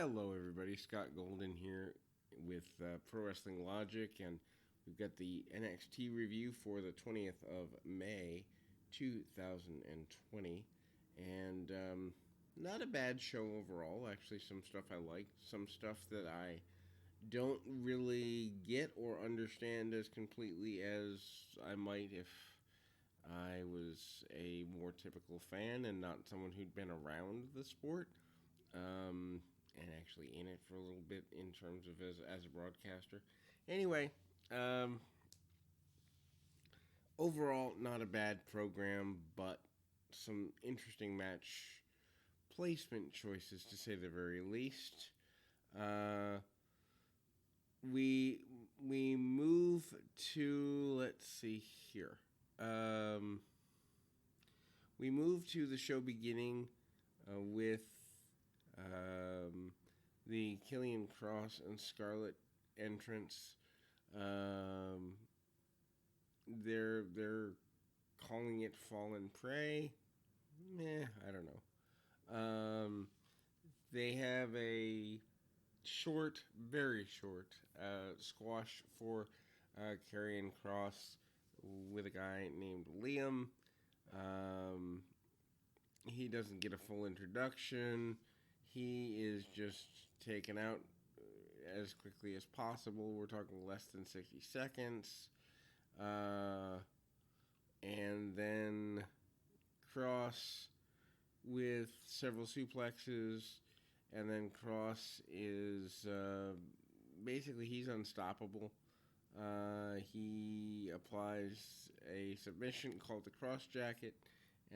Hello, everybody. Scott Golden here with Pro Wrestling Logic, and we've got the NXT review for the 20th of May, 2020. And not a bad show overall. Actually, some stuff I liked, some stuff that I don't really get or understand as completely as I might if I was a more typical fan and not someone who'd been around the sport. And actually in it for a little bit in terms of as a broadcaster. Anyway, overall, not a bad program, but some interesting match placement choices to say the very least. Uh, we we move to, let's see here. Um, we move to the show beginning with the Killian Cross and Scarlett entrance. Um, they're calling it Fallen Prey. I don't know. They have a short, very short squash for Karrion Cross with a guy named Liam. Um, he doesn't get a full introduction. He is just taken out as quickly as possible. We're talking less than 60 seconds. And then Cross with several suplexes. And then Cross is basically he's unstoppable. He applies a submission called the Cross Jacket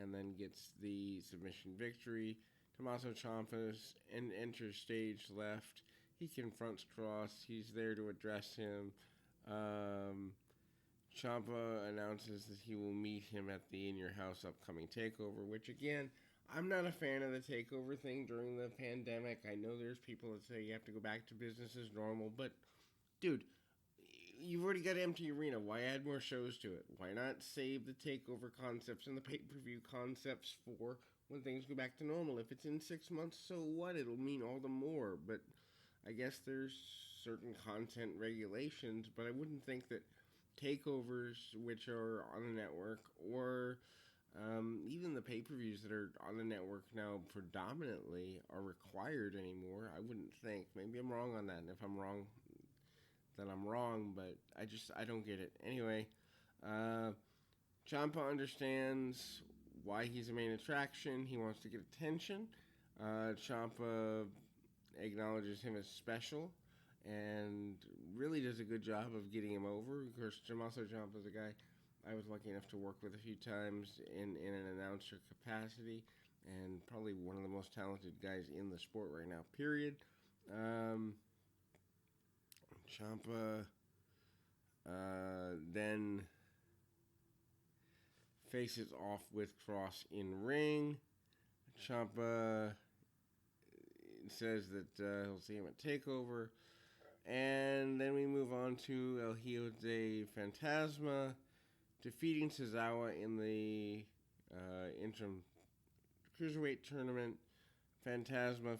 and then gets the submission victory. Tommaso Ciampa enters stage left. He confronts Cross. He's there to address him. Ciampa announces that he will meet him at the In Your House upcoming takeover, which again, I'm not a fan of the takeover thing during the pandemic. I know there's people that say you have to go back to business as normal, but dude, you've already got Empty Arena. Why add more shows to it? Why not save the takeover concepts and the pay-per-view concepts for when things go back to normal? If it's in 6 months, so what? It'll mean all the more. But I guess there's certain content regulations, but I wouldn't think that takeovers, which are on the network, or even the pay-per-views that are on the network now predominantly are required anymore. I wouldn't think. Maybe I'm wrong on that, and if I'm wrong, then I'm wrong, but I don't get it. Anyway, Ciampa understands why he's a main attraction. He wants to get attention. Ciampa acknowledges him as special and really does a good job of getting him over. Of course, Tommaso Ciampa is a guy I was lucky enough to work with a few times in an announcer capacity, and probably one of the most talented guys in the sport right now, period. Ciampa then faces off with Cross in ring. Ciampa says that he'll see him at TakeOver. And then we move on to El Hijo de Fantasma defeating Tozawa in the interim cruiserweight tournament. Fantasma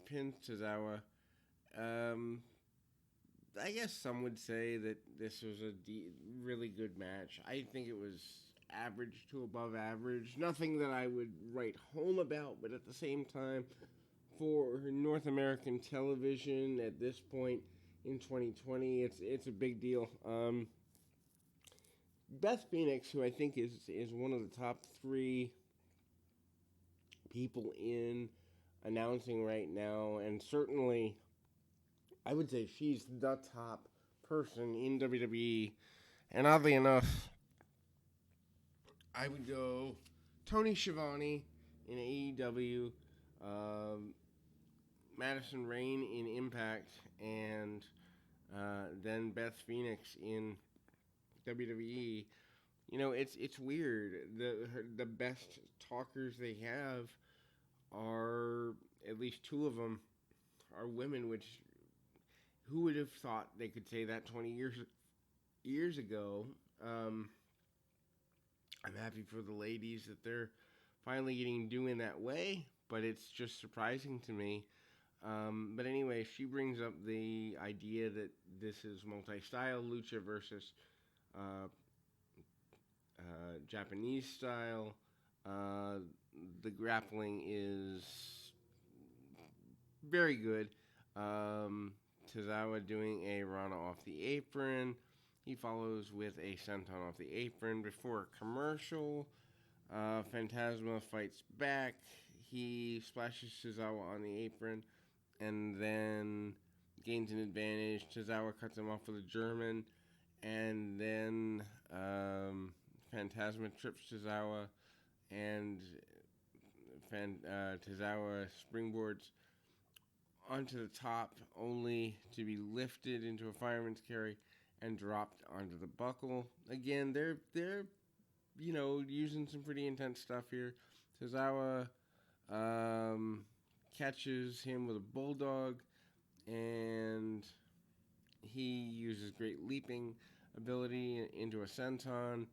pins Tozawa. I guess some would say that this was a really good match. I think it was average to above average. Nothing that I would write home about, but at the same time, for North American television at this point in 2020, it's a big deal. Beth Phoenix, who I think is one of the top 3 people in announcing right now, and certainly I would say she's the top person in WWE. And oddly enough, I would go Tony Schiavone in AEW, Madison Rayne in Impact, and then Beth Phoenix in WWE. You know, it's weird. The best talkers they have are, at least 2 of them, are women, which who would have thought they could say that 20 years ago? I'm happy for the ladies that they're finally getting doing that way, but it's just surprising to me But anyway, she brings up the idea that this is multi-style lucha versus uh, Japanese style. Uh, the grappling is very good. Um, Tozawa doing a Rana off the apron. He follows with a senton off the apron before a commercial. Phantasma fights back. He splashes Tozawa on the apron and then gains an advantage. Tozawa cuts him off with a German, and then Phantasma trips Tozawa, and Tozawa springboards onto the top, only to be lifted into a fireman's carry and dropped onto the buckle. Again, they're using some pretty intense stuff here. Tozawa catches him with a bulldog, and he uses great leaping ability into a senton,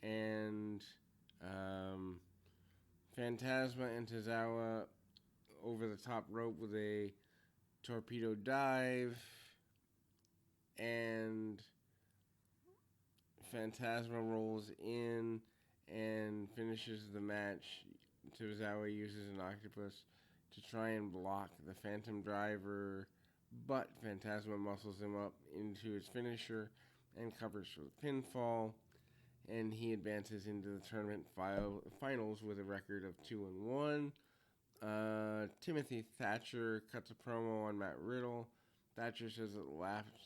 and Phantasma and Tozawa over the top rope with a torpedo dive, and Phantasma rolls in and finishes the match. Tozawa uses an octopus to try and block the Phantom Driver, but Phantasma muscles him up into his finisher and covers for the pinfall, and he advances into the tournament finals with a record of 2-1. Timothy Thatcher cuts a promo on Matt Riddle. Thatcher says that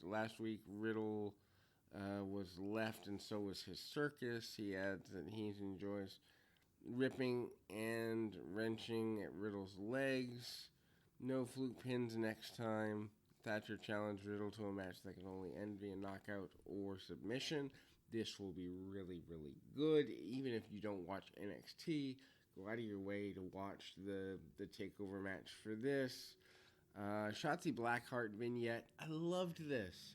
last week Riddle was left, and so was his circus. He adds that he enjoys ripping and wrenching at Riddle's legs. No fluke pins next time. Thatcher challenged Riddle to a match that can only end via knockout or submission. This will be really, really good. Even if you don't watch NXT, go out of your way to watch the takeover match for this. Shotzi Blackheart vignette. I loved this.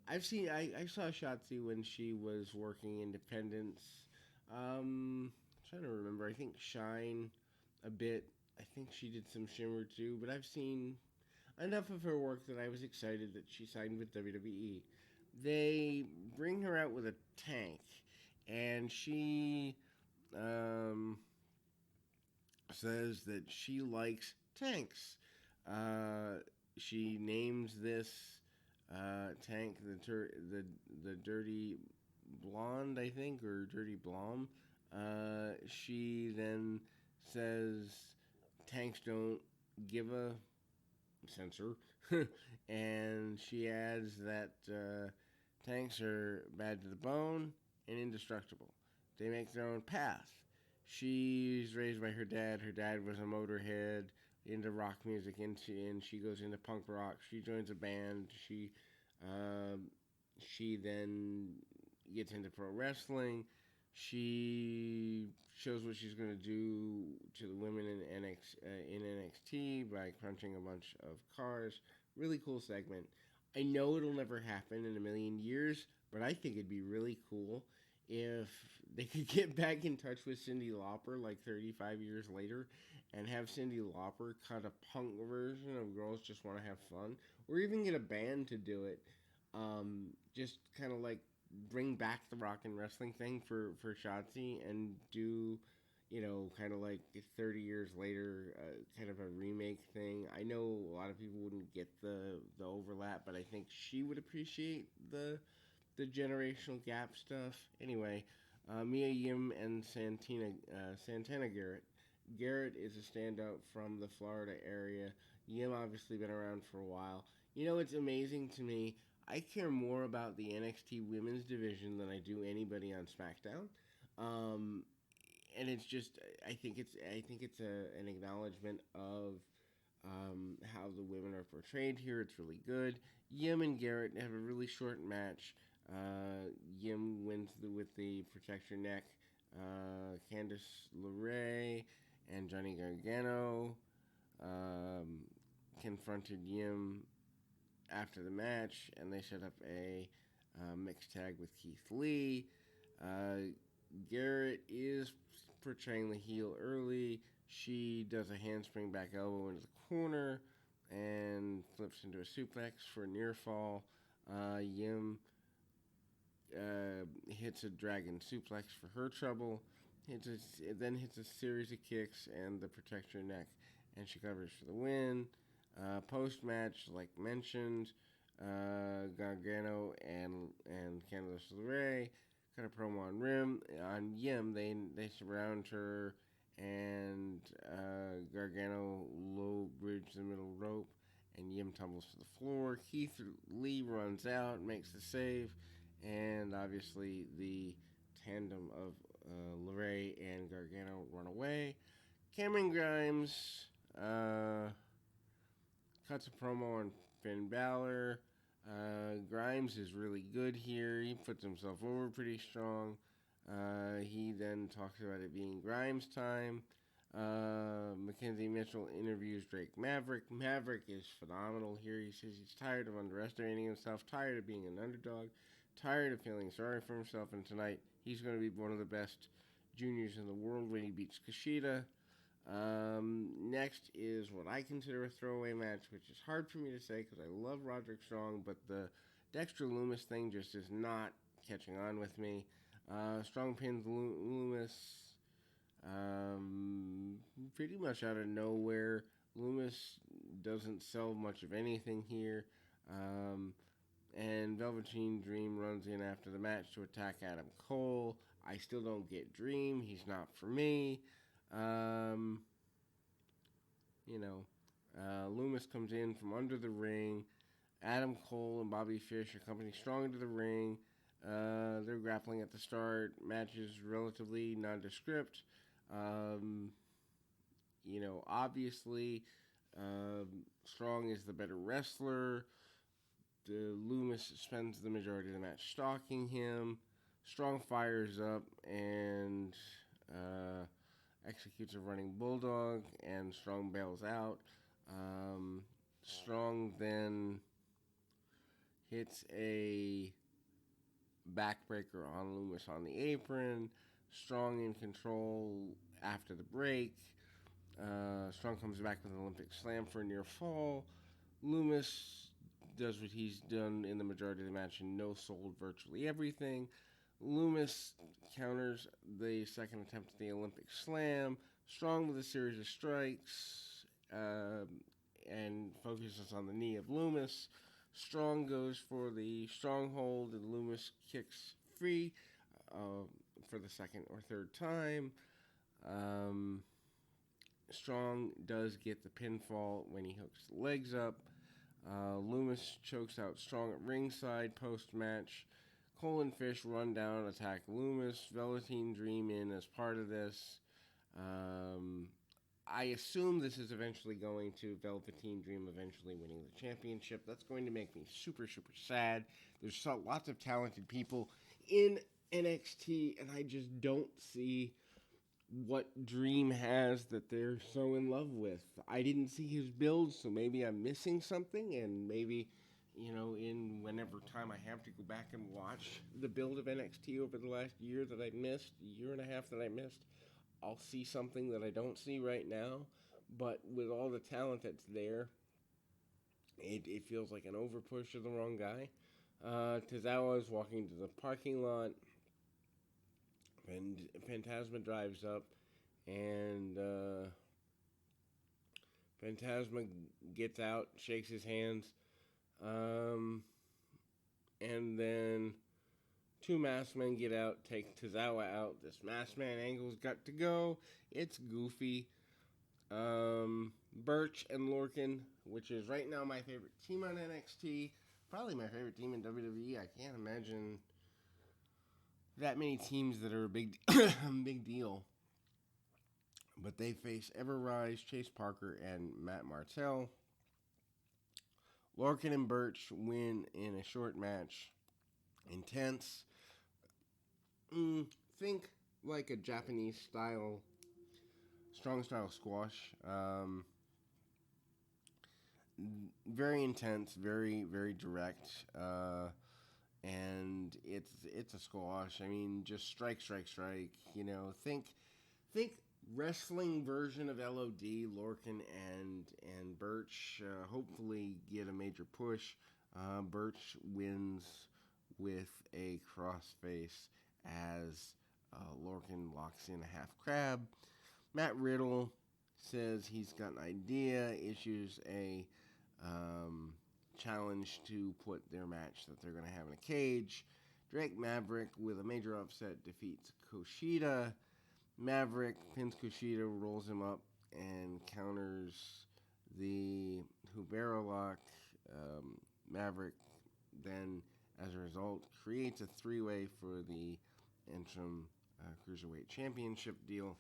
I saw Shotzi when she was working Independence. Trying to remember. I think Shine a bit. I think she did some Shimmer too. But I've seen enough of her work that I was excited that she signed with WWE. They bring her out with a tank, and she says that she likes tanks. She names this tank the Dirty Blonde, I think, or Dirty Blom. She then says tanks don't give a censor, and she adds that tanks are bad to the bone and indestructible. They make their own path. She's raised by her dad. Her dad was a Motorhead, into rock music, and she goes into punk rock. She joins a band. She then gets into pro wrestling. She shows what she's going to do to the women in NXT by crunching a bunch of cars. Really cool segment. I know it'll never happen in a million years, but I think it'd be really cool if they could get back in touch with Cyndi Lauper like 35 years later and have Cyndi Lauper cut a punk version of Girls Just Want to Have Fun, or even get a band to do it. Just kind of like bring back the rock and wrestling thing for Shotzi and do, kind of like 30 years later, kind of a remake thing. I know a lot of people wouldn't get the overlap, but I think she would appreciate the generational gap stuff. Anyway, Mia Yim and Santana Garrett. Garrett is a standout from the Florida area. Yim obviously been around for a while. It's amazing to me. I care more about the NXT women's division than I do anybody on SmackDown. And it's just, I think it's an acknowledgement of how the women are portrayed here. It's really good. Yim and Garrett have a really short match. Yim wins with the protect your neck. Candice LeRae and Johnny Gargano confronted Yim after the match, and they set up a mixed tag with Keith Lee. Garrett is portraying the heel early. She does a handspring back elbow into the corner, and flips into a suplex for a near fall. Yim hits a dragon suplex for her trouble. Then hits a series of kicks and the protector neck, and she covers for the win. Post match, like mentioned, Gargano and Candice LeRae cut a promo on Yim. They surround her, and Gargano low bridge the middle rope, and Yim tumbles to the floor. Keith Lee runs out, makes the save, and obviously the tandem of LeRae and Gargano run away. Cameron Grimes cuts a promo on Finn Balor. Grimes is really good here. He puts himself over pretty strong. He then talks about it being Grimes time. Mackenzie Mitchell interviews Drake Maverick. Maverick is phenomenal here. He says he's tired of underestimating himself, tired of being an underdog, tired of feeling sorry for himself, and tonight he's going to be one of the best juniors in the world when he beats Kushida. Next is what I consider a throwaway match, which is hard for me to say because I love Roderick Strong, but the Dexter Loomis thing just is not catching on with me. Strong pins Loomis pretty much out of nowhere. Loomis doesn't sell much of anything here. And Velveteen Dream runs in after the match to attack Adam Cole. I still don't get Dream. He's not for me. Loomis comes in from under the ring. Adam Cole and Bobby Fish accompany Strong into the ring. They're grappling at the start. Match is relatively nondescript. Obviously, Strong is the better wrestler. Loomis spends the majority of the match stalking him. Strong fires up and executes a running bulldog, and Strong bails out. Strong then hits a backbreaker on Loomis on the apron. Strong in control after the break. Strong comes back with an Olympic slam for a near fall. Loomis does what he's done in the majority of the match and no-sold virtually everything. Loomis counters the second attempt at the Olympic slam. Strong with a series of strikes and focuses on the knee of Loomis. Strong goes for the stronghold and Loomis kicks free for the second or third time. Strong does get the pinfall when he hooks the legs up. Loomis chokes out Strong at ringside post-match. Cole and Fish run down and attack Loomis. Velveteen Dream in as part of this. I assume this is eventually going to Velveteen Dream eventually winning the championship. That's going to make me super, super sad. There's lots of talented people in NXT, and I just don't see what Dream has that they're so in love with. I didn't see his build, so maybe I'm missing something, and maybe, in whenever time I have to go back and watch the build of NXT over the last year that I missed, year and a half that I missed, I'll see something that I don't see right now. But with all the talent that's there, it feels like an overpush of the wrong guy. Tozawa is walking to the parking lot, and Phantasma drives up, and Phantasma gets out, shakes his hands, and then two masked men get out, take Tozawa out. This masked man angle's got to go. It's goofy. Birch and Lorcan, which is right now my favorite team on NXT, probably my favorite team in WWE. I can't imagine that many teams that are a big deal. But they face Everrise, Chase Parker, and Matt Martell. Lorcan and Birch win in a short match. Intense. Think like a Japanese style, strong style squash. Very intense, very, very direct. And it's a squash. I mean, just strike. Think wrestling version of LOD, Lorcan and Birch hopefully get a major push. Birch wins with a crossface as Lorcan locks in a half crab. Matt Riddle says he's got an idea, issues a challenge to put their match that they're going to have in a cage. Drake Maverick, with a major upset, defeats Kushida. Maverick pins Kushida, rolls him up, and counters the Hubera lock. Maverick then, as a result, creates a three-way for the interim Cruiserweight Championship deal.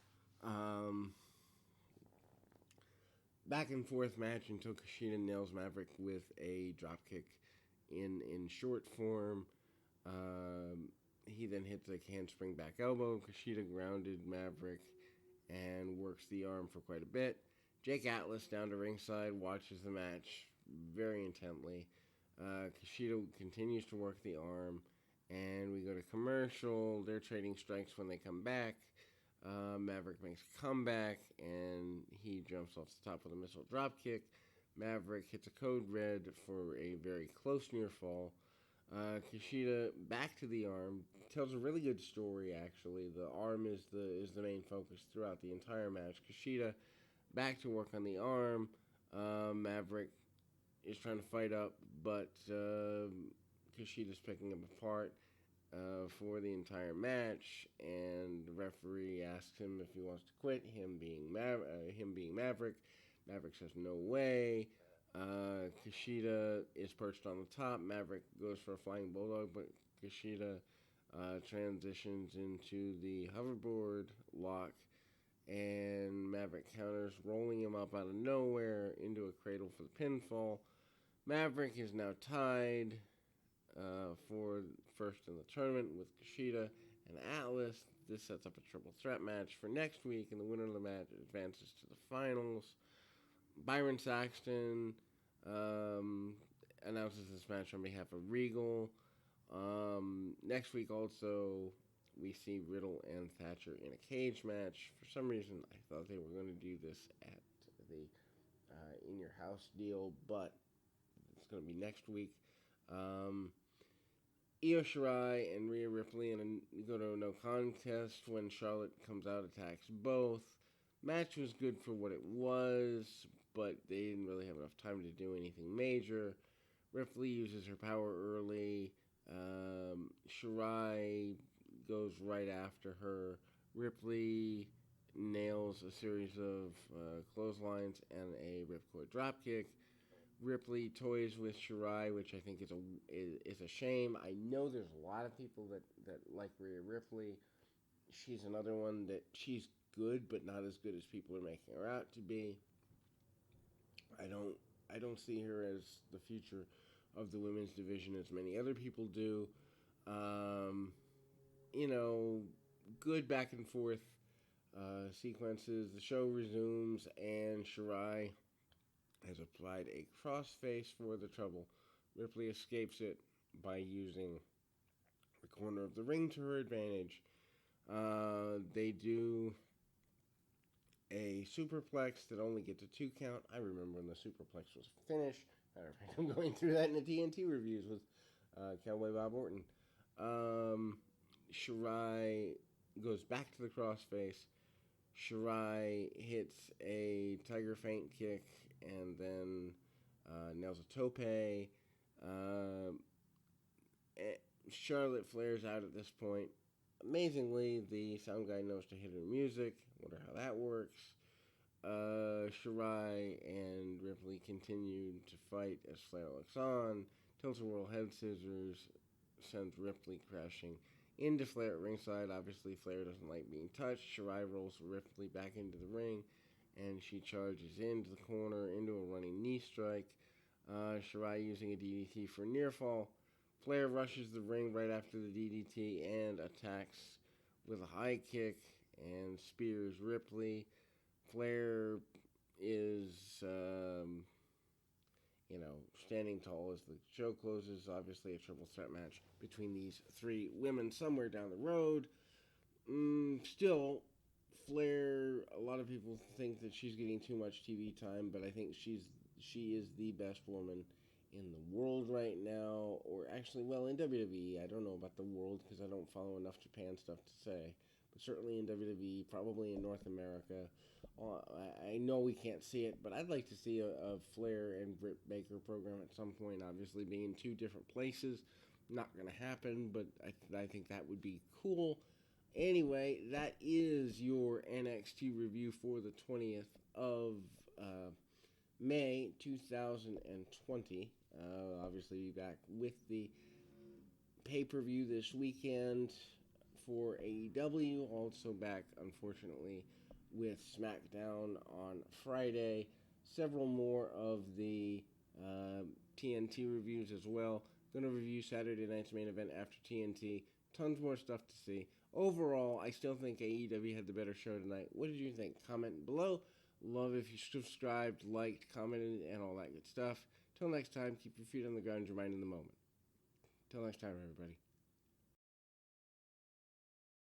Back and forth match until Kushida nails Maverick with a dropkick in short form. He then hits a handspring back elbow. Kushida grounded Maverick and works the arm for quite a bit. Jake Atlas down to ringside watches the match very intently. Kushida continues to work the arm, and we go to commercial. They're trading strikes when they come back. Maverick makes a comeback, and he jumps off the top with a missile dropkick. Maverick hits a code red for a very close near fall. Kushida back to the arm, tells a really good story actually. The arm is the main focus throughout the entire match. Kushida back to work on the arm. Maverick is trying to fight up, but Kushida's picking him apart for the entire match, and the referee asks him if he wants to quit. Him being Maverick. Maverick says no way. Kushida is perched on the top. Maverick goes for a flying bulldog, but Kushida transitions into the hoverboard lock, and Maverick counters, rolling him up out of nowhere into a cradle for the pinfall. Maverick is now tied for first in the tournament with Kushida and Atlas. This sets up a triple threat match for next week, and the winner of the match advances to the finals. Byron Saxton announces this match on behalf of Regal. Next week also, we see Riddle and Thatcher in a cage match. For some reason, I thought they were going to do this at the In Your House deal, but it's going to be next week. Io Shirai and Rhea Ripley go to a no contest when Charlotte comes out, attacks both. Match was good for what it was, but they didn't really have enough time to do anything major. Ripley uses her power early. Shirai goes right after her. Ripley nails a series of clotheslines and a ripcord dropkick. Ripley toys with Shirai, which I think is a shame. I know there's a lot of people that like Rhea Ripley. She's another one that she's good, but not as good as people are making her out to be. I don't see her as the future of the women's division as many other people do. Good back and forth sequences. The show resumes, and Shirai has applied a crossface for the trouble. Ripley escapes it by using the corner of the ring to her advantage. They do a superplex that only gets a 2 count. I remember when the superplex was finished. Matter of fact, I'm going through that in the TNT reviews with Cowboy Bob Orton. Shirai goes back to the crossface. Shirai hits a tiger feint kick and then nails a tope. Charlotte flares out at this point. Amazingly, the sound guy knows to hit her music. Wonder how that works. Shirai and Ripley continue to fight as Flair looks on. Tilt-a-whirl head scissors sends Ripley crashing into Flair at ringside. Obviously, Flair doesn't like being touched. Shirai rolls Ripley back into the ring, and she charges into the corner into a running knee strike. Shirai using a DDT for near fall. Flair rushes the ring right after the DDT and attacks with a high kick and spears Ripley. Flair is, standing tall as the show closes. Obviously, a triple threat match between these three women somewhere down the road. Still, Flair, a lot of people think that she's getting too much TV time, but I think she is the best woman in the world right now, or actually, well, in WWE. I don't know about the world because I don't follow enough Japan stuff to say, but certainly in WWE, probably in North America. I know we can't see it, but I'd like to see a Flair and Britt Baker program at some point. Obviously, being in two different places, not going to happen, but I think that would be cool. Anyway, that is your NXT review for the 20th of May 2020. Obviously, be back with the pay-per-view this weekend for AEW. Also back, unfortunately, with SmackDown on Friday. Several more of the TNT reviews as well. Going to review Saturday night's main event after TNT. Tons more stuff to see. Overall, I still think AEW had the better show tonight. What did you think? Comment below. Love if you subscribed, liked, commented, and all that good stuff. Till next time, keep your feet on the ground, your mind in the moment. Till next time, everybody.